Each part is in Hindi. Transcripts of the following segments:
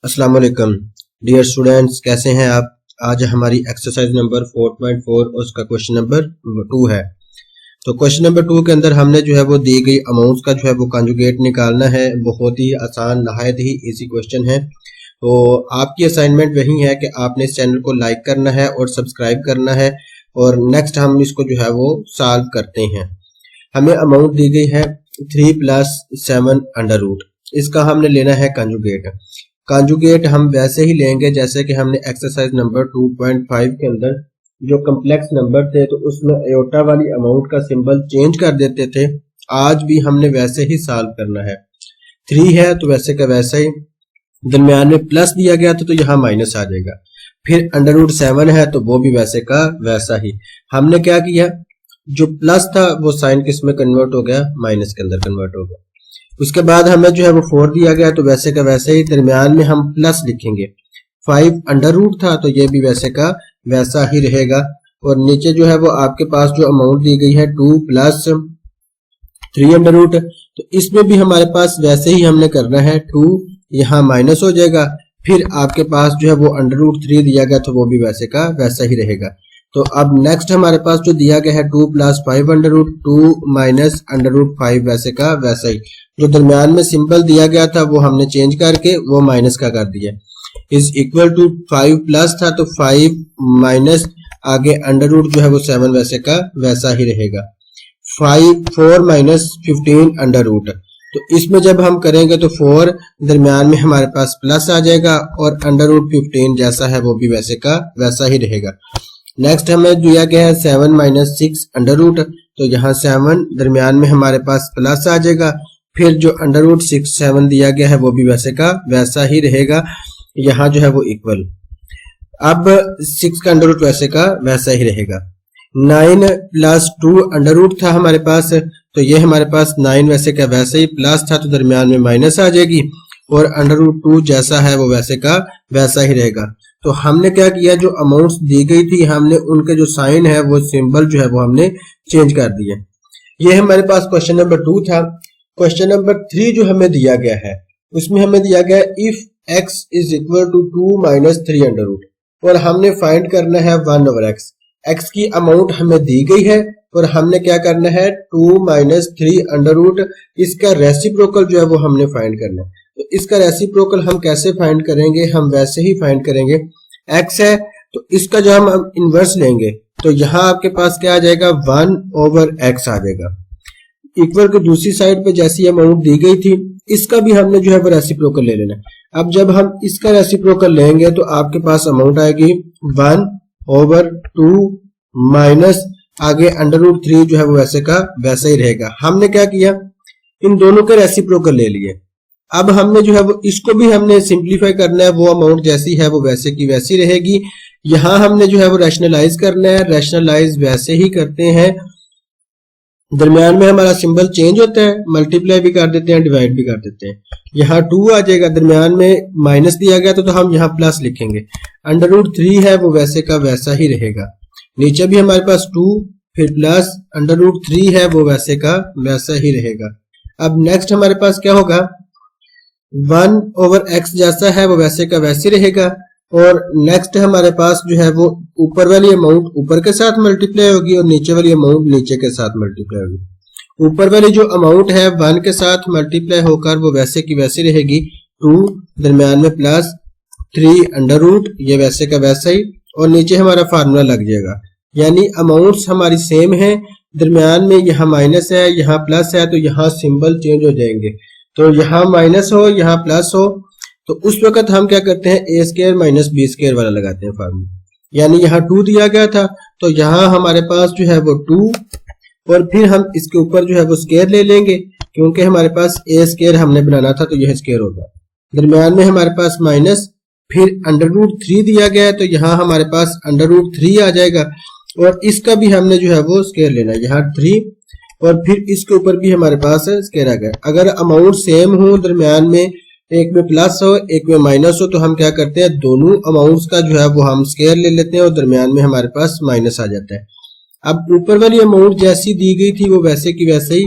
अस्सलाम वालेकुम डियर स्टूडेंट्स, कैसे हैं आप। आज हमारी एक्सरसाइज नंबर 4.4 और उसका क्वेश्चन नंबर 2 है। तो क्वेश्चन नंबर 2 के अंदर हमने जो है वो दी गई अमाउंट्स का जो है वो कंजुगेट निकालना है। बहुत ही आसान, नहायत ही इजी क्वेश्चन है। तो आपकी असाइनमेंट वही है कि आपने इस चैनल को लाइक करना है और सब्सक्राइब करना है और नेक्स्ट हम इसको जो है वो सॉल्व करते हैं। हमें अमाउंट दी गई है 3 + 7 अंडर रूट। इसका हमने लेना है कंजुगेट हम वैसे ही लेंगे जैसे कि हमने एक्सरसाइज नंबर 2.5 के अंदर जो कम्प्लेक्स नंबर थे तो उसमें एयोटा वाली अमाउंट का सिंबल चेंज कर देते थे। आज भी हमने वैसे ही सॉल्व करना है। 3 है तो वैसे का वैसा ही, दरमियान में प्लस दिया गया था तो यहाँ माइनस आ जाएगा। फिर अंडर रूट 7 है तो वो भी वैसे का वैसा ही। हमने क्या किया, जो प्लस था वो साइन किस में कन्वर्ट हो गया, माइनस के अंदर कन्वर्ट हो गया। उसके बाद हमें जो है वो 4 दिया गया तो वैसे का वैसे ही, दरमियान में हम प्लस लिखेंगे। 5 अंडर रूट था तो ये भी वैसे का वैसा ही रहेगा। और नीचे जो है वो आपके पास जो अमाउंट दी गई है 2 + 3 अंडर रूट, तो इसमें भी हमारे पास वैसे ही हमने करना है। 2 यहाँ माइनस हो जाएगा, फिर आपके पास जो है वो अंडर रूट 3 दिया गया तो वो भी वैसे का वैसा ही रहेगा। तो अब नेक्स्ट हमारे पास जो दिया गया है 2 + 5 अंडर रूट, 2 - अंडर रूट 5 वैसे का वैसा ही। जो दरमियान में सिंबल दिया गया था वो हमने चेंज करके वो माइनस का कर दिया। इज इक्वल टू 5 प्लस था तो 5 माइनस आगे अंडर रूट जो है वो 7 वैसे का वैसा ही रहेगा। 4 - 15 अंडर रूट, तो इसमें जब हम करेंगे तो 4 दरमियान में हमारे पास प्लस आ जाएगा और अंडर रूट 15 जैसा है वो भी वैसे का वैसा ही रहेगा। नेक्स्ट हमें दिया गया है 7 - 6 अंडर रूट, तो यहाँ 7 दरमियान में हमारे पास प्लस आ जाएगा। फिर जो अंडर रूट 6 7 दिया गया है वो भी वैसे का वैसा ही रहेगा। यहाँ जो है वो इक्वल। अब 6 का अंडर रूट वैसे का वैसा ही रहेगा। 9 + 2 अंडर रूट था हमारे पास, तो ये हमारे पास 9 वैसे का वैसे ही, प्लस था तो दरमियान में माइनस आ जाएगी और अंडर रूट 2 जैसा है वो वैसे का वैसा ही रहेगा। तो हमने क्या किया, जो अमाउंट्स दी गई थी हमने उनके जो साइन है वो सिंबल जो है वो हमने चेंज कर दिया। ये हमारे पास क्वेश्चन नंबर 2 था। क्वेश्चन नंबर 3 जो हमें दिया गया है उसमें हमें दिया गया इफ x = 2 - 3 अंडर रूट, और हमने फाइंड करना है 1/x। x की अमाउंट हमें दी गई है और हमने क्या करना है 2 - 3 अंडर रूट, इसका रेसिप्रोकल जो है वो हमने फाइंड करना है। तो इसका रेसिप्रोकल हम कैसे फाइंड करेंगे, हम वैसे ही फाइंड करेंगे। x है तो इसका जो हम इनवर्स लेंगे तो यहाँ आपके पास क्या आ जाएगा, 1/x आ जाएगा। इक्वल के दूसरी साइड पे जैसी अमाउंट दी गई थी इसका भी हमने जो है वो रेसिप्रोकल ले लेना है। अब जब हम इसका रेसिप्रोकल लेंगे तो आपके पास अमाउंट आएगी 1/2 माइनस आगे अंडर रूट 3 जो है वो वैसे का वैसा ही रहेगा। हमने क्या किया, इन दोनों के रेसिप्रोकल ले लिए। अब हमने जो है वो इसको भी हमने सिंप्लीफाई करना है, वो अमाउंट जैसी है वो वैसे की वैसी रहेगी। यहाँ हमने जो है वो रैशनलाइज करना है, रैशनलाइज वैसे ही करते हैं। दरमियान में हमारा सिंबल चेंज होता है, मल्टीप्लाई भी कर देते हैं, डिवाइड भी कर देते हैं। यहाँ 2 आ जाएगा, दरमियान में माइनस दिया गया तो हम यहाँ प्लस लिखेंगे। अंडर रूट 3 है वो वैसे का वैसा ही रहेगा। नीचे भी हमारे पास 2 फिर प्लस अंडर रूट 3 है वो वैसे का वैसा ही रहेगा। अब नेक्स्ट हमारे पास क्या होगा, 1/x जैसा है वो वैसे का वैसे रहेगा। और नेक्स्ट हमारे पास जो है वो ऊपर वाली अमाउंट ऊपर के साथ मल्टीप्लाई होगी और नीचे वाली अमाउंट नीचे के साथ मल्टीप्लाई होगी। ऊपर वाली जो अमाउंट है 1 के साथ मल्टीप्लाई होकर वो वैसे की वैसी रहेगी। 2 दरमियान में प्लस 3 अंडर रूट, ये वैसे का वैसा ही, और नीचे हमारा फार्मूला लग जाएगा। यानी अमाउंट्स हमारी सेम है, दरमियान में यहाँ माइनस है यहाँ प्लस है तो यहाँ सिंबल चेंज हो जाएंगे। तो यहाँ माइनस हो यहाँ प्लस हो तो उस वक्त हम क्या करते हैं, a² - b² वाला लगाते हैं फार्मूला। यानी यहाँ 2 दिया गया था तो यहाँ हमारे पास जो है वो 2 और फिर हम इसके ऊपर जो है वो स्क्वायर ले लेंगे क्योंकि हमारे पास a² हमने बनाना था तो यह स्क्वायर होगा। दरमियान में हमारे पास माइनस, फिर अंडर रूट 3 दिया गया है तो यहाँ हमारे पास अंडर रूट 3 आ जाएगा और इसका भी हमने जो है वो स्क्वायर लेना है, यहाँ 3 और फिर इसके ऊपर भी हमारे पास स्क्वायर आ गया। अगर अमाउंट सेम हो, दरमियान में एक में प्लस हो एक में माइनस हो, तो हम क्या करते हैं दोनों अमाउंट्स का जो है वो हम स्क्वायर ले लेते हैं और दरमियान में हमारे पास माइनस आ जाता है। अब ऊपर वाली अमाउंट जैसी दी गई थी वो वैसे की वैसे ही,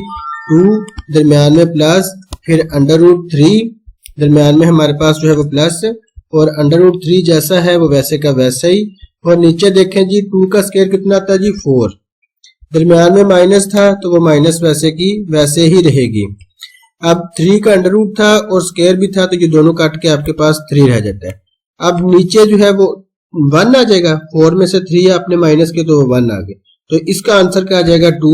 2 दरमियान में प्लस फिर अंडर रूट 3 दरमियान में हमारे पास जो है वो प्लस और √3 जैसा है वो वैसे का वैसा ही। और नीचे देखें जी 2 का स्क्वायर कितना आता है जी 4, दरमियान में माइनस था तो वो माइनस वैसे की वैसे ही रहेगी। अब 3 का अंडर रूट था और स्क्वायर भी था तो ये दोनों काट के आपके पास 3 रह जाता है। अब नीचे जो है वो 1 आ जाएगा, 4 में से 3 आपने माइनस के तो वो 1 आ गए, तो इसका आंसर क्या आ जाएगा 2,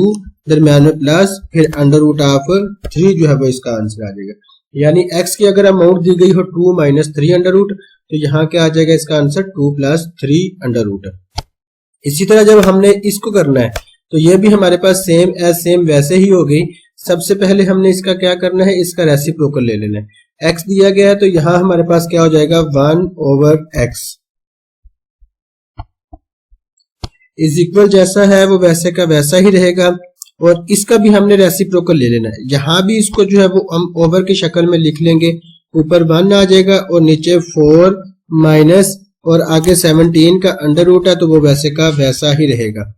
दरमियान में प्लस फिर √3 जो है वो इसका आंसर आ जाएगा। यानी x की अगर अमाउंट दी गई हो 2 - 3 अंडर रूट, तो यहाँ क्या आ जाएगा इसका आंसर 2 + 3 अंडर रूट। इसी तरह जब हमने इसको करना है तो ये भी हमारे पास सेम एज सेम वैसे ही हो गई। सबसे पहले हमने इसका क्या करना है, इसका रेसिप्रोकल ले लेना है। x दिया गया है तो यहाँ हमारे पास क्या हो जाएगा 1/x इज इक्वल जैसा है वो वैसे का वैसा ही रहेगा। और इसका भी हमने रेसिप्रोकल ले लेना है। यहाँ भी इसको जो है वो हम ओवर की शक्ल में लिख लेंगे, ऊपर 1 आ जाएगा और नीचे 4 माइनस और आगे 17 का अंडर रूट है तो वो वैसे का वैसा ही रहेगा।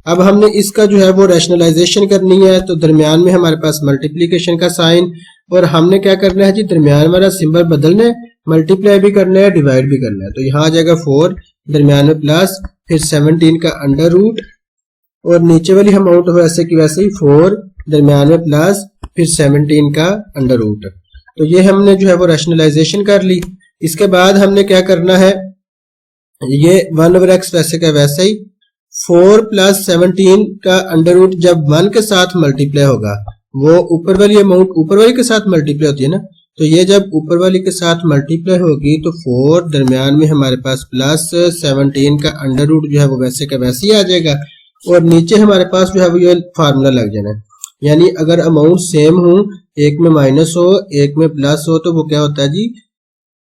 अब हमने इसका जो है वो रैशनलाइजेशन करनी है, तो दरमियान में हमारे पास मल्टीप्लीकेशन का साइन, और हमने क्या करना है जी दरमियान वाला सिंबल बदलना है, मल्टीप्लाई भी करना है डिवाइड भी करना है। तो यहाँ आ जाएगा 4 दरमियान में प्लस फिर 17 का अंडर रूट और नीचे वाली अमाउंट वैसे की वैसे ही 4 दरमियान में प्लस फिर 17 का अंडर रूट। तो ये हमने जो है वो रैशनलाइजेशन कर ली। इसके बाद हमने क्या करना है, ये 1/x वैसे का वैसे ही 4 + 17 का अंडर रूट जब 1 के साथ मल्टीप्लाई होगा, वो ऊपर वाली अमाउंट ऊपर वाली के साथ मल्टीप्लाई होती है ना, तो ये जब ऊपर वाली के साथ मल्टीप्लाई होगी तो 4 दरमियान में हमारे पास प्लस 17 का अंडर रूट जो है वो वैसे का वैसे ही आ जाएगा। और नीचे हमारे पास जो है वो ये फार्मूला लग जाना है, यानी अगर अमाउंट सेम हो, एक में माइनस हो एक में प्लस हो, तो वो क्या होता है जी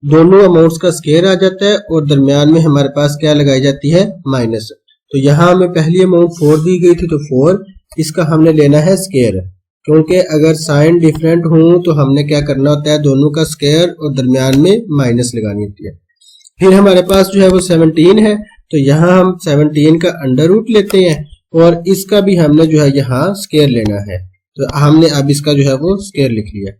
दोनों अमाउंट्स का स्क्वायर आ जाता है और दरमियान में हमारे पास क्या लगाई जाती है माइनस। तो यहाँ हमें पहली अमाउंट 4 दी गई थी तो 4, इसका हमने लेना है स्क्वायर, क्योंकि अगर साइन डिफरेंट हो तो हमने क्या करना होता है दोनों का स्क्वायर और दरमियान में माइनस लगानी होती है। फिर हमारे पास जो है वो 17 है तो यहाँ हम 17 का अंडर रूट लेते हैं और इसका भी हमने जो है यहाँ स्क्वायर लेना है, तो हमने अब इसका जो है वो स्क्वायर लिख लिया।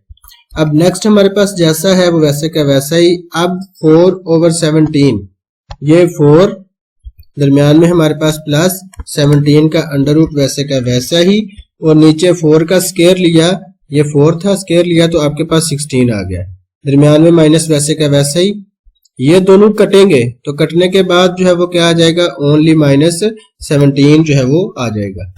अब नेक्स्ट हमारे पास जैसा है वो वैसे का वैसा ही। अब 4/17 ये 4 दरमियान में हमारे पास प्लस 17 का अंडर रूट वैसे का वैसा ही, और नीचे 4 का स्क्वायर लिया, ये 4 था स्क्वायर लिया तो आपके पास 16 आ गया, दरमियान में माइनस वैसे का वैसा ही। ये दोनों कटेंगे तो कटने के बाद जो है वो क्या आ जाएगा ओनली -17 जो है वो आ जाएगा।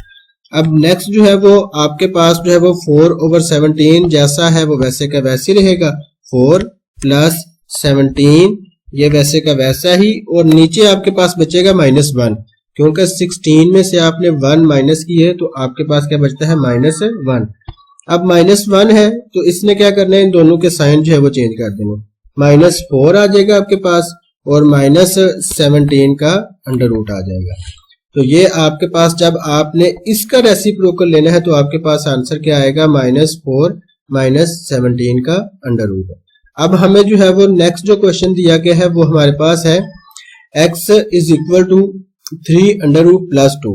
अब नेक्स्ट जो है वो आपके पास जो है वो 4/17 जैसा है वो वैसे का वैसे ही रहेगा, 4 + 17 ये वैसे का वैसा ही, और नीचे आपके पास बचेगा -1, क्योंकि 16 में से आपने 1 माइनस की है तो आपके पास क्या बचता है -1। अब -1 है तो इसने क्या करना है, इन दोनों के साइन जो है वो चेंज कर देना, -4 आ जाएगा आपके पास और -17 का अंडर रूट आ जाएगा। तो ये आपके पास जब आपने इसका रेसिप्रोकल लेना है तो आपके पास आंसर क्या आएगा -4 - 17 का अंडर रूट। अब हमें जो है वो नेक्स्ट जो क्वेश्चन दिया गया है वो हमारे पास है x = 3 √ 2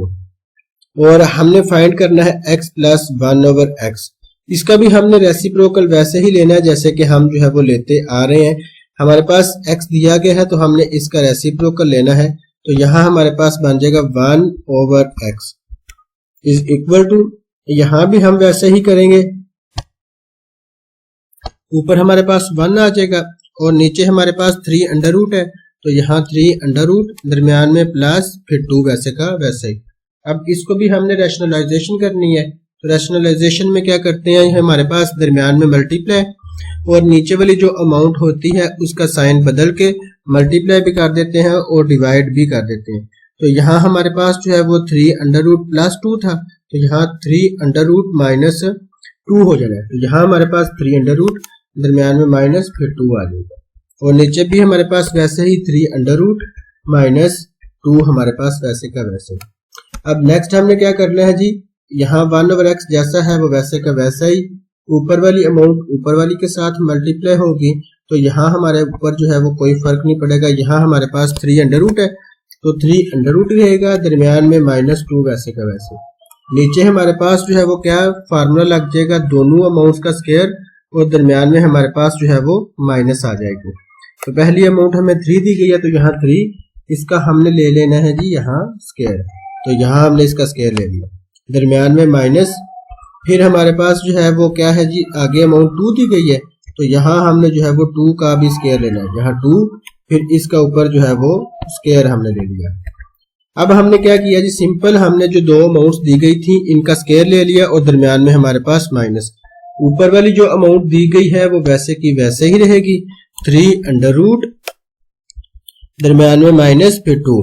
और हमने फाइंड करना है x + 1/x। इसका भी हमने रेसिप्रोकल वैसे ही लेना है जैसे कि हम जो है वो लेते आ रहे हैं। हमारे पास x दिया गया है तो हमने इसका रेसिप्रोकल लेना है, तो यहाँ हमारे पास बन जाएगा 1/x = यहाँ भी हम वैसे ही करेंगे, ऊपर हमारे पास 1 आ जाएगा और नीचे हमारे पास 3 अंडर रूट है, तो यहाँ 3 अंडर रूट दरमियान में प्लस फिर 2 वैसे का वैसे ही। अब इसको भी हमने रैशनलाइजेशन करनी है, तो रैशनलाइजेशन में क्या करते हैं, हमारे पास दरमियान में मल्टीप्लाई और नीचे वाली जो अमाउंट होती है उसका साइन बदल के मल्टीप्लाई भी कर देते हैं और डिवाइड भी कर देते हैं। तो यहाँ हमारे पास जो है वो 3 अंडर रूट प्लस 2 था, तो यहाँ 3 अंडर रूट माइनस 2 हो जाना है, तो यहाँ हमारे पास 3 अंडर रूट दरमियान में माइनस फिर 2 आ जाएगा, और नीचे भी हमारे पास वैसे ही 3 अंडर रूट माइनस 2 हमारे पास वैसे का वैसे। अब नेक्स्ट हमने क्या करना है जी, यहाँ 1/x जैसा है वो वैसे का वैसा ही, ऊपर वाली अमाउंट ऊपर वाली के साथ मल्टीप्लाई होगी, तो यहाँ हमारे ऊपर जो है वो कोई फर्क नहीं पड़ेगा। यहाँ हमारे पास 3 अंडर रूट है तो 3 अंडर रूट रहेगा, दरमियान में -2 वैसे का वैसे। नीचे हमारे पास जो है वो क्या फार्मूला लग जाएगा, दोनों अमाउंट्स का स्क्वायर और दरमियान में हमारे पास जो है वो माइनस आ जाएगी। तो पहली अमाउंट हमें 3 दी गई है, तो यहाँ 3 इसका हमने ले लेना है जी यहाँ स्क्वायर, तो यहाँ हमने इसका स्क्वायर ले लिया, दरमियान में माइनस, फिर हमारे पास जो है वो क्या है जी, आगे अमाउंट 2 दी गई है, तो यहाँ हमने जो है वो 2 का भी स्क्वायर लेना है, यहाँ 2, फिर इसका ऊपर जो है वो स्क्वायर हमने ले लिया। अब हमने क्या किया जी, सिंपल हमने जो दो अमाउंट्स दी गई थी इनका स्क्वायर ले लिया और दरमियान में हमारे पास माइनस, ऊपर वाली जो अमाउंट दी गई है वो वैसे की वैसे ही रहेगी, 3 अंडर रूट, दरमियान में माइनस, फिर 2,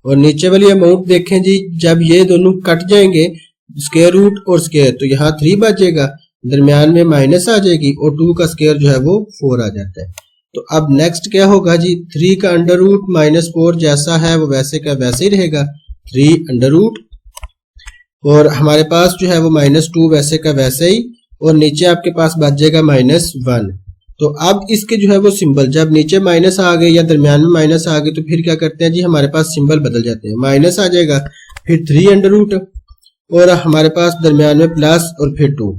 और नीचे वाली अमाउंट देखें जी, जब ये दोनों कट जाएंगे स्क्वायर रूट और स्क्वायर, तो यहाँ 3 बचेगा, दरमियान में माइनस आ जाएगी और 2 का स्क्वायर जो है वो 4 आ जाता है। तो अब नेक्स्ट क्या होगा जी, 3 का अंडर रूट माइनस 4 जैसा है वो वैसे का वैसे ही रहेगा, 3 अंडर रूट, और हमारे पास जो है वो माइनस 2 वैसे का वैसे ही, और नीचे आपके पास बच जाएगा माइनस 1। तो अब इसके जो है वो सिंबल, जब नीचे माइनस आ गए या दरमियान में माइनस आ गए तो फिर क्या करते हैं जी, हमारे पास सिंबल बदल जाते हैं, माइनस आ जाएगा, फिर 3 अंडर रूट, और हमारे पास दरमियान में प्लस, और फिर 2।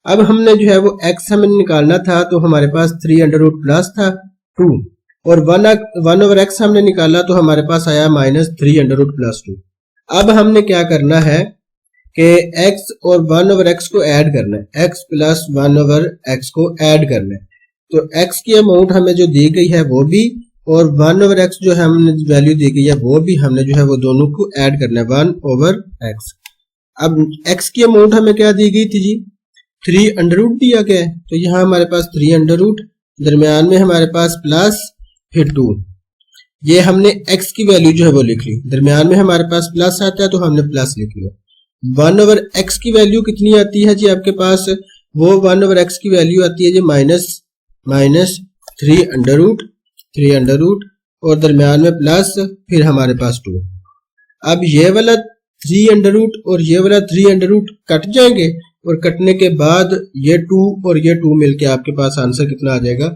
अब हमने जो है वो x हमें निकालना था, तो हमारे पास 3 अंडर रूट प्लस था 2, और 1 ओवर x हमने निकाला तो हमारे पास आया माइनस 3 अंडर रूट प्लस 2। अब हमने क्या करना है कि x और 1 ओवर x को ऐड करना है, x प्लस 1 ओवर x को ऐड करना है, तो x की अमाउंट हमें जो दी गई है वो भी, और 1 ओवर x जो है हमने वैल्यू दी गई है वो भी, हमने जो है वो दोनों को ऐड करना है, 1 ओवर x। अब x की अमाउंट हमें क्या दी गई थी जी, 3 अंडर रूट दिया गया है, तो यहाँ हमारे पास 3 अंडर रूट, दरमियान में हमारे पास प्लस, फिर 2, ये हमने x की वैल्यू जो है वो लिख ली, दरमियान में हमारे पास प्लस आता है तो हमने प्लस लिख लिया। 1 ओवर x की वैल्यू कितनी आती है जी आपके पास, वो 1 ओवर x की वैल्यू आती है जी माइनस 3 अंडर रूट, और दरमियान में प्लस, फिर हमारे पास 2। अब ये वाला 3 अंडर रूट और ये वाला 3 अंडर रूट कट जाएंगे, और कटने के बाद ये 2 और ये 2 मिलके आपके पास आंसर कितना आ जाएगा,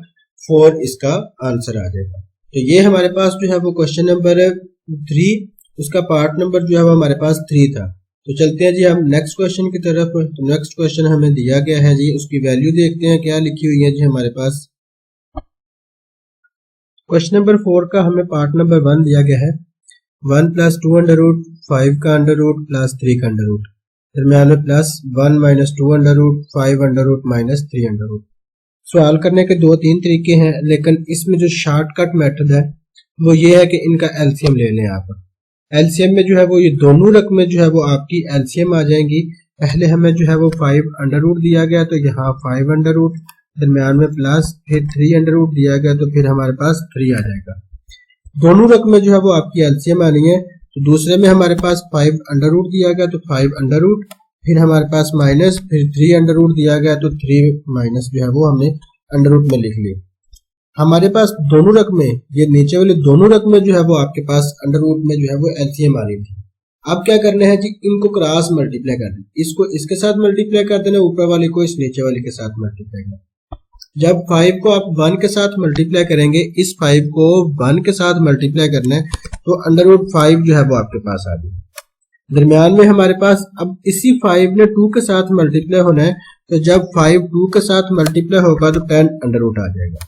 4 इसका आंसर आ जाएगा। तो ये हमारे पास जो है वो क्वेश्चन नंबर 3, उसका पार्ट नंबर जो है वो हमारे पास 3 था। तो चलते हैं जी हम नेक्स्ट क्वेश्चन की तरफ। तो नेक्स्ट क्वेश्चन हमें दिया गया है जी, उसकी वैल्यू देखते हैं क्या लिखी हुई है जी हमारे पास। क्वेश्चन नंबर 4 का हमें पार्ट नंबर 1 दिया गया है, 1 प्लस 2 अंडर रूट, 5 का अंडर रूट प्लस 3 का अंडर रूट, दरमियान में plus 1 minus 2 under root, 5 under root minus 3 under root. सवाल करने के 2-3 तरीके हैं, लेकिन इसमें जो शॉर्टकट मेथड है वो ये है कि इनका एलसीएम ले लें आप। एलसीएम में जो है वो ये दोनों रकमें जो है वो आपकी एलसीएम आ जाएंगी। पहले हमें जो है वो 5 अंडर रूट दिया गया, तो यहाँ 5 अंडर रूट, दरमियान में प्लस, फिर 3 अंडर रूट दिया गया, तो फिर हमारे पास 3 आ जाएगा। दोनों रकमें जो है वो आपकी एलसीएम आनी है। तो दूसरे में हमारे पास 5 अंडर रूट दिया गया, तो 5 अंडर रूट, फिर हमारे पास माइनस, फिर 3 अंडर रूट दिया गया, तो 3 माइनस जो है वो हमने अंडर रूट में लिख लिया। हमारे पास दोनों रकमें, ये नीचे वाले दोनों रकमें जो है वो आपके पास अंडर रूट में जो है वो एलसीएम आ रही थी। अब क्या करना है जी, इनको क्रॉस मल्टीप्लाई कर देना, इसको इसके साथ मल्टीप्लाई कर देना, ऊपर वाले को इस नीचे वाले के साथ मल्टीप्लाई करना। जब 5 को आप 1 के साथ मल्टीप्लाई करेंगे, इस 5 को 1 के साथ मल्टीप्लाई करना है, तो अंडर रूट 5 जो है वो आपके पास आ गई। दरमियान में हमारे पास अब इसी 5 ने 2 के साथ मल्टीप्लाई होना है, तो जब 5 2 के साथ मल्टीप्लाई होगा तो 10 अंडर रूट आ जाएगा।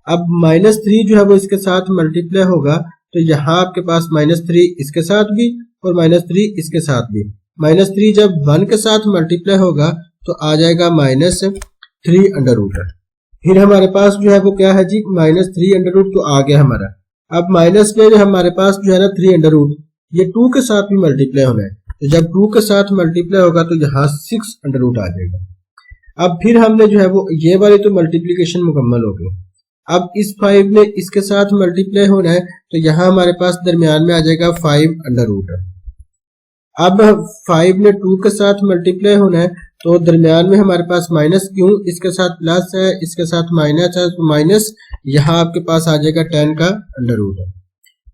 अब माइनस 3 जो है वो इसके साथ मल्टीप्लाई होगा, तो यहाँ आपके पास माइनस 3 इसके साथ भी और माइनस 3 इसके साथ भी। माइनस 3 जब 1 के साथ मल्टीप्लाई होगा तो आ जाएगा माइनस 3 अंडर रूट। फिर हमारे पास जो है वो क्या है जी, माइनस 3 अंडर रूट तो आ गया हमारा। अब माइनस में हमारे पास जो है ना 3 अंडर रूट, ये 2 के साथ भी मल्टीप्लाई होना है, तो जब 2 के साथ मल्टीप्लाई होगा तो यहाँ 6 अंडर रूट आ जाएगा। अब फिर हमने जो है वो ये वाली तो मल्टीप्लीकेशन मुकम्मल हो गई। अब इस 5 ने इसके साथ मल्टीप्लाई होना है, तो यहाँ हमारे पास दरमियान में आ जाएगा 5 अंडर रूट। अब 5 ने 2 के साथ मल्टीप्लाई होना है, तो दरमियान में हमारे पास माइनस, क्यों इसके साथ प्लस है, इसके साथ माइनस है, तो माइनस यहाँ आपके पास आ जाएगा 10 का अंडर रूट।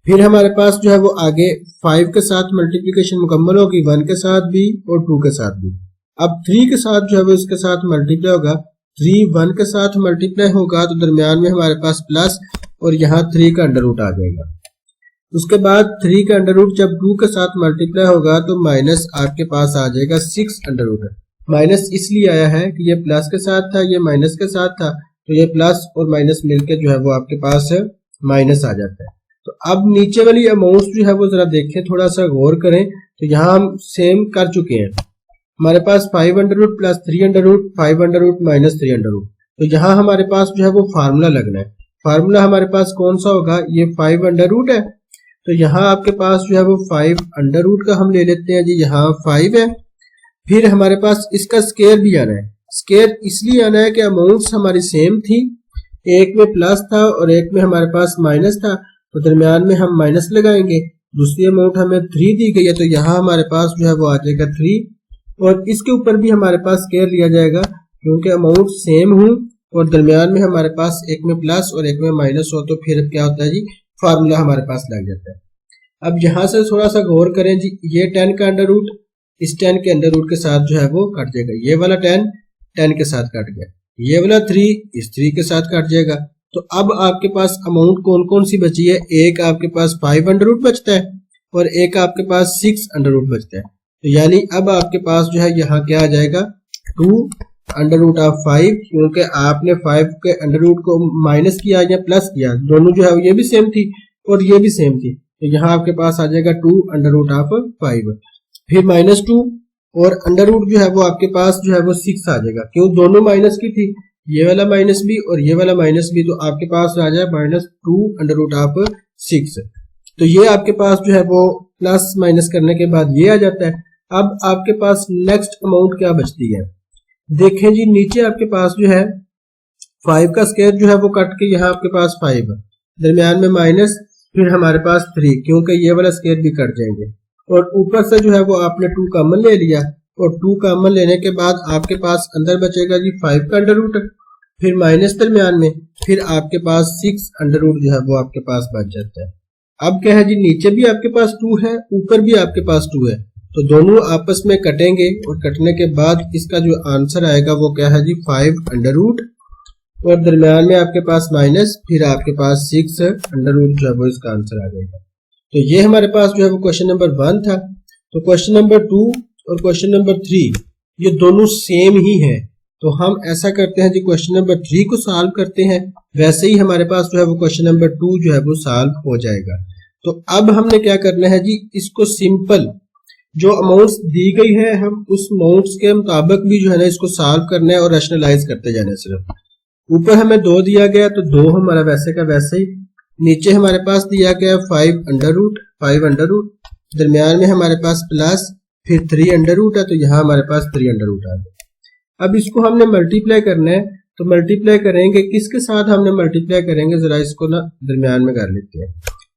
फिर हमारे पास जो है वो आगे 5 के साथ मल्टीप्लिकेशन मुकम्मल होगी, 1 के साथ भी और 2 के साथ भी। अब 3 के साथ जो है वो इसके साथ मल्टीप्लाई होगा, 3 1 के साथ मल्टीप्लाई होगा, तो दरमियान में हमारे पास प्लस और यहाँ 3 का अंडर रूट आ जाएगा। उसके बाद 3 का अंडर रूट जब 2 के साथ मल्टीप्लाई होगा तो माइनस आपके पास आ जाएगा 6 अंडर रूट। माइनस इसलिए आया है कि ये प्लस के साथ था, ये माइनस के साथ था, तो ये प्लस और माइनस मिलके जो है वो आपके पास माइनस आ जाता है। तो अब नीचे वाली अमाउंट जो है वो जरा देखें, थोड़ा सा गौर करें। तो यहाँ हम सेम कर चुके हैं, हमारे पास 5 under root plus 3 under root 5 under root minus 3 under root. तो यहाँ हमारे पास जो है वो फार्मूला लगना है। फार्मूला हमारे पास कौन सा होगा, ये 5 अंडर रूट है, तो यहाँ आपके पास जो है वो 5 अंडर रूट का हम ले लेते हैं जी, यहाँ 5 है। फिर हमारे पास इसका स्केयर भी आना है। स्केयर इसलिए आना है कि अमाउंट्स हमारी सेम थी, एक में प्लस था और एक में हमारे पास माइनस था, तो दरमियान में हम माइनस लगाएंगे। दूसरी अमाउंट हमें 3 दी गई है, तो यहाँ हमारे पास जो है वो आ जाएगा 3, और इसके ऊपर भी हमारे पास स्केयर लिया जाएगा क्योंकि अमाउंट सेम हो और दरमियान में हमारे पास एक में प्लस और एक में माइनस हो, तो फिर क्या होता है जी, फार्मूला हमारे पास लग जाता है। अब यहाँ से थोड़ा सा गौर करें जी, ये 10 का अंडर रूट इस 10 के अंडर रूट के साथ जो है वो कट जाएगा, ये वाला 10 के साथ कट गया, ये वाला 3 इस 3 के साथ कट जाएगा। तो अब आपके पास अमाउंट कौन कौन सी बची है, एक आपके पास 5 अंडर रूट बचता है और एक आपके पास 6 अंडर रूट बचता है। तो यानी अब आपके पास जो है यहाँ क्या आ जाएगा, 2 अंडर रूट ऑफ 5, क्योंकि आपने 5 के अंडर रूट को माइनस किया या प्लस किया, दोनों जो है ये भी सेम थी और ये भी सेम थी, तो यहाँ आपके पास आ जाएगा 2 अंडर रूट ऑफ 5, फिर -2 और अंडर रूट जो है वो आपके पास जो है वो 6 आ जाएगा, क्यों, दोनों माइनस की थी, ये वाला माइनस भी और ये वाला माइनस भी, तो आपके पास आ जाए -2 अंडर रूट ऑफ 6। तो ये आपके पास जो है वो प्लस माइनस करने के बाद ये आ जाता है। अब आपके पास नेक्स्ट अमाउंट क्या बचती है, देखें जी, नीचे आपके पास जो है 5 का स्क्वायर जो है वो कट के यहाँ आपके पास 5 है, दरमियान में माइनस, फिर हमारे पास 3, क्योंकि ये वाला स्क्वायर भी कट जाएंगे, और ऊपर से जो है वो आपने 2 कॉमन ले लिया, और 2 कॉमन लेने के बाद आपके पास अंदर बचेगा जी 5 का अंडर रूट, फिर माइनस दरमियान में, फिर आपके पास 6 अंडर रूट जो है वो आपके पास बच जाता है। अब क्या है जी, नीचे भी आपके पास 2 है, ऊपर भी आपके पास 2 है, तो दोनों आपस में कटेंगे और कटने के बाद इसका जो आंसर आएगा वो क्या है जी, 5 अंडर रूट, और दरमियान में आपके पास माइनस, फिर आपके पास 6 अंडर रूट जो है वो इसका आंसर आ जाएगा। तो ये हमारे पास जो है वो क्वेश्चन नंबर 1 था। तो क्वेश्चन नंबर 2 और क्वेश्चन नंबर 3 ये दोनों सेम ही हैं, तो हम ऐसा करते हैं जी, क्वेश्चन नंबर 3 को सॉल्व करते हैं, वैसे ही हमारे पास जो है वो क्वेश्चन नंबर 2 जो है वो सॉल्व हो जाएगा। तो अब हमने क्या करना है जी, इसको सिंपल जो अमाउंट्स दी गई है हम उस अमाउंट्स के मुताबिक भी जो है ना इसको सॉल्व करना है और रैशनलाइज करते जाना है। सिर्फ ऊपर हमें 2 दिया गया तो 2 हमारा वैसे का वैसे ही, नीचे हमारे पास दिया गया 5 अंडर रूट, दरमियान में हमारे पास प्लस, फिर 3 अंडर रूट है, तो यहाँ हमारे पास 3 अंडर रूट आ गया। अब इसको हमने मल्टीप्लाई करना है, तो मल्टीप्लाई करेंगे किसके साथ, हमने मल्टीप्लाई करेंगे, जरा इसको ना दरमियान में कर लेते हैं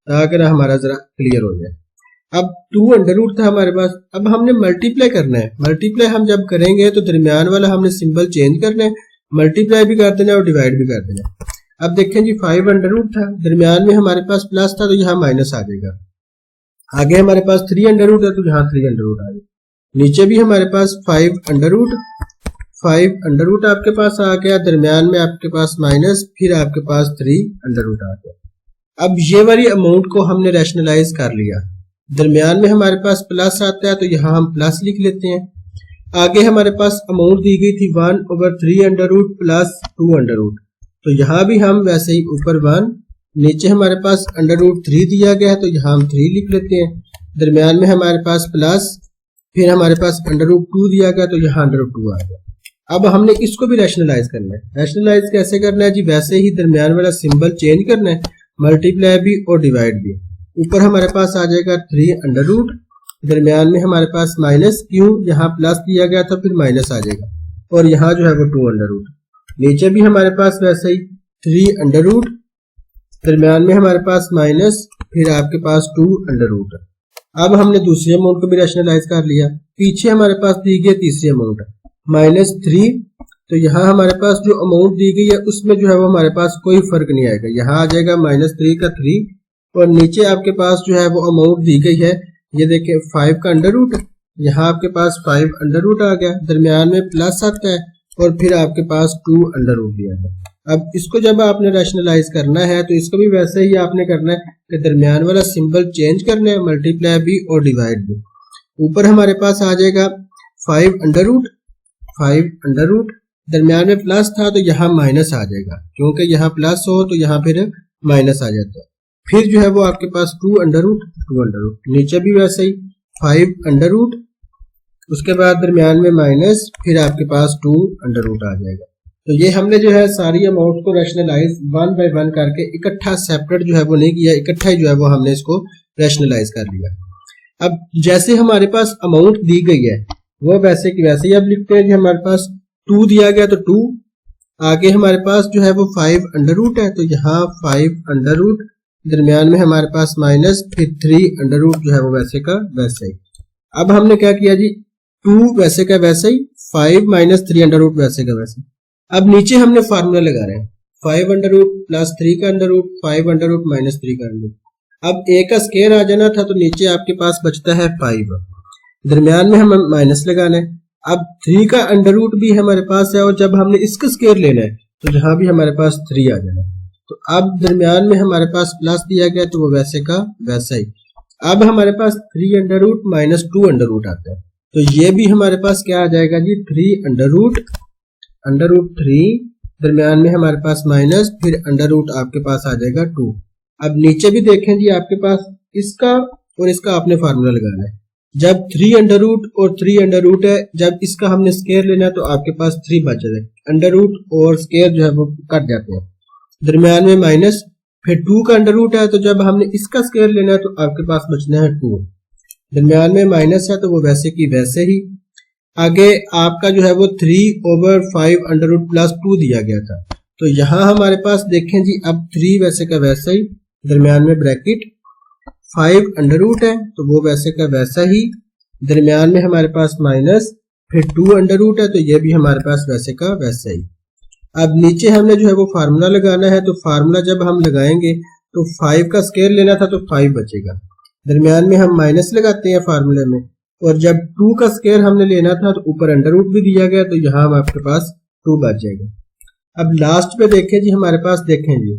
ताकि ना हमारा जरा क्लियर हो जाए। अब 2 अंडर रूट था हमारे पास, अब हमने मल्टीप्लाई करना है। मल्टीप्लाई हम जब करेंगे तो दरमियान वाला हमने सिंबल चेंज करना है, मल्टीप्लाई भी कर देना और डिवाइड भी कर देना। अब देखें जी, 5 अंडर रूट था, दरमियान में हमारे पास प्लस था, तो यहाँ माइनस आ जाएगा। आगे हमारे पास 3 अंडर रूट है, तो यहाँ 3 अंडर रूट आ गया। नीचे भी हमारे पास 5 अंडर रूट आपके पास आ गया, दरमियान में आपके पास माइनस, फिर आपके पास 3 अंडर रूट आ गया। अब ये वाली अमाउंट को हमने रैशनलाइज कर लिया, दरमियान में हमारे पास प्लस आता है, तो यहाँ हम प्लस लिख लेते हैं। आगे हमारे पास अमाउंट दी गई थी 1/3 under root plus 2 under root, तो यहाँ भी हम वैसे ही ऊपर 1, नीचे हमारे पास अंडर रूट 3 दिया गया है, तो यहाँ हम 3 लिख लेते हैं। दरमियान में हमारे पास प्लस, फिर हमारे पास अंडर रूट 2 दिया गया, तो यहाँ अंडर रूट 2 आ गया। अब हमने इसको भी रैशनलाइज करना है। रैशनलाइज कैसे करना है जी, वैसे ही दरमियान वाला सिंबल चेंज करना है, मल्टीप्लाई भी और डिवाइड भी। ऊपर हमारे पास आ जाएगा 3 अंडर रूट, दरमियान में हमारे पास माइनस, क्यों, यहाँ प्लस दिया गया था, फिर माइनस आ जाएगा, और यहाँ जो है वो 2 अंडर रूट। नीचे भी हमारे पास वैसे ही 3 अंडर रूट, दरमियान में हमारे पास माइनस, फिर आपके पास 2 अंडर रूट। अब हमने दूसरी अमाउंट को भी रैशनलाइज कर लिया। पीछे हमारे पास दी गई तीसरी अमाउंट -3, तो यहाँ हमारे पास जो अमाउंट दी गई है उसमें जो है वो हमारे पास कोई फर्क नहीं आएगा, यहाँ आ जाएगा -3 का 3, और नीचे आपके पास जो है वो अमाउंट दी गई है, ये देखिए 5 का अंडर रूट, यहाँ आपके पास 5 अंडर रूट आ गया, दरमियान में प्लस आता है, और फिर आपके पास 2 अंडर रूट दिया गया। अब इसको जब आपने रैशनलाइज करना है तो इसको भी वैसे ही आपने करना है कि दरमियान वाला सिंबल चेंज करना है, मल्टीप्लाई भी और डिवाइड भी। ऊपर हमारे पास आ जाएगा 5 अंडर रूट, दरमियान में प्लस था तो यहाँ माइनस आ जाएगा, क्योंकि यहाँ प्लस हो तो यहाँ फिर माइनस आ जाता है। फिर जो है वो आपके पास 2 अंडर रूट, नीचे भी वैसे ही 5 अंडर रूट, उसके बाद दरमियान में माइनस, फिर आपके पास 2 अंडर रूट आ जाएगा। तो ये हमने जो है सारी अमाउंट को रैशनलाइज 1 बाय 1 करके इकट्ठा सेपरेट जो है वो नहीं किया, इकट्ठा ही जो है वो हमने इसको रैशनलाइज कर लिया। अब जैसे हमारे पास अमाउंट दी गई है वो वैसे की वैसे ही अब लिखते हैं कि हमारे पास 2 दिया गया तो 2, आगे हमारे पास जो है वो 5 अंडर रूट है तो यहाँ 5 अंडर रूट, दरमियान में हमारे पास माइनस, फिर 3 अंडर रूट जो है वो वैसे का वैसे ही। अब हमने क्या किया जी, 2 वैसे का वैसे ही, 5 माइनस 3 अंडर रूट वैसे का वैसे। अब नीचे हमने फार्मूला लगा रहे हैं, 5 अंडर रूट प्लस 3 का under root, 5 under root minus 3 का अंडर रूट। अब ए का स्केयर आ जाना था तो नीचे आपके पास बचता है 5, दरमियान में हमें माइनस लगाना है। अब 3 का अंडर रूट भी हमारे पास है और जब हमने इसका स्केयर लेना है तो यहाँ भी हमारे पास 3 आ जाना है। तो अब दरमियान में हमारे पास प्लस दिया गया तो वो वैसे का वैसा ही। अब हमारे पास 3 under root minus 2 under root आता है तो ये भी हमारे पास क्या आ जाएगा जी, 3 अंडर रूट 3, दरमियान में हमारे पास माइनस, फिर अंडर रूट आपके पास आ जाएगा 2। अब नीचे भी देखें जी, आपके पास इसका और इसका आपने फार्मूला लगाना है। जब 3 अंडर रूट और 3 अंडर रूट है, जब इसका हमने स्केयर लेना है तो आपके पास 3 बच जाएगा, अंडर रूट और स्केयर जो है वो कट जाते हैं, दरमियान में माइनस, फिर 2 का अंडर रूट है तो जब हमने इसका स्केयर लेना है तो आपके पास बचना है 2, दरमियान में माइनस है तो वो वैसे की वैसे ही। आगे आपका जो है वो 3/5 अंडर रूट प्लस 2 दिया गया था तो यहाँ हमारे पास देखें जी, अब 3 वैसे का वैसा ही, दरमियान में ब्रैकेट, 5 अंडर रूट है तो वो वैसे का वैसा ही, दरमियान में हमारे पास माइनस, फिर 2 अंडर रूट है तो ये भी हमारे पास वैसे का वैसा ही। अब नीचे हमने जो है वो फार्मूला लगाना है तो फार्मूला जब हम लगाएंगे तो 5 का स्केयर लेना था तो 5 बचेगा, दरमियान में हम माइनस लगाते हैं फार्मूले में, और जब 2 का स्केयर हमने लेना था तो ऊपर अंडर रूट भी दिया गया तो यहाँ आपके पास 2 बच जाएगा। अब लास्ट पे देखें जी, हमारे पास देखें जी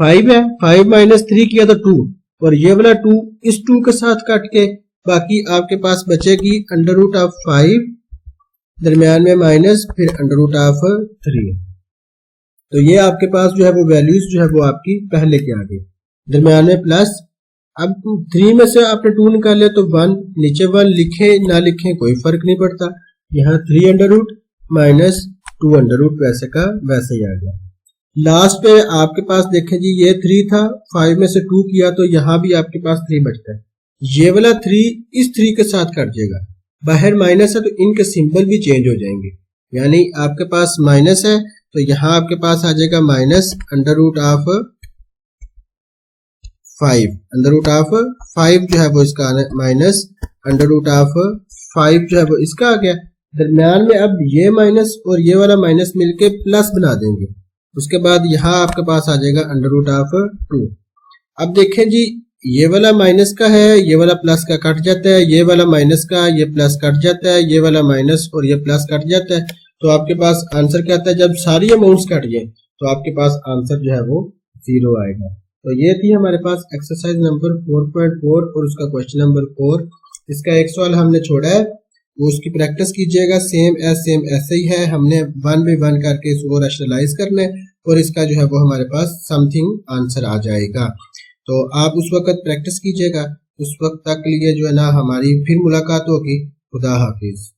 5 है, 5 माइनस 3 किया तो 2, और ये वाला 2 इस 2 के साथ काट के बाकी आपके पास बचेगी अंडर रूट ऑफ 5, दरमियान में माइनस, फिर अंडर रूट ऑफ 3। तो ये आपके पास जो है वो वैल्यूज जो है वो आपकी पहले के आ गई, दरमियान में प्लस। अब 3 में से आपने 2 निकाल लिया तो 1, नीचे 1 लिखे ना लिखे कोई फर्क नहीं पड़ता, यहाँ 3 under root minus 2 under root वैसे का वैसे ही आ गया। लास्ट पे आपके पास देखें जी, ये 3 था, 5 में से 2 किया तो यहाँ भी आपके पास 3 बचता है, ये वाला 3 इस 3 के साथ कट जाएगा, बाहर माइनस है तो इनके सिंबल भी चेंज हो जाएंगे, यानी आपके पास माइनस है तो यहाँ आपके पास आ जाएगा minus under root of 5, under root of 5 जो है वो इसका माइनस अंडर रूट ऑफ 5 जो है वो इसका आ गया, दरमियान में अब ये माइनस और ये वाला माइनस मिलके प्लस बना देंगे, उसके बाद यहाँ आपके पास आ जाएगा अंडर रूट ऑफ 2। अब देखें जी, ये वाला माइनस का है, ये वाला प्लस का कट जाता है, ये वाला माइनस का, ये प्लस कट जाता है, ये वाला माइनस और ये प्लस कट जाता है, तो आपके पास आंसर क्या आता है, जब सारी अमाउंट्स कट जाए तो आपके पास आंसर जो है वो 0 आएगा। तो ये थी हमारे पास एक्सरसाइज नंबर 4.4 और उसका क्वेश्चन नंबर 4। इसका एक सवाल हमने छोड़ा है, वो उसकी प्रैक्टिस कीजिएगा, सेम ऐसे ही है, हमने 1 बाय 1 करके इसको रैशनलाइज करना है और इसका जो है वो हमारे पास समथिंग आंसर आ जाएगा। तो आप उस वक्त प्रैक्टिस कीजिएगा, उस वक्त तक के लिए जो है ना हमारी फिर मुलाकात होगी। खुदा हाफिज।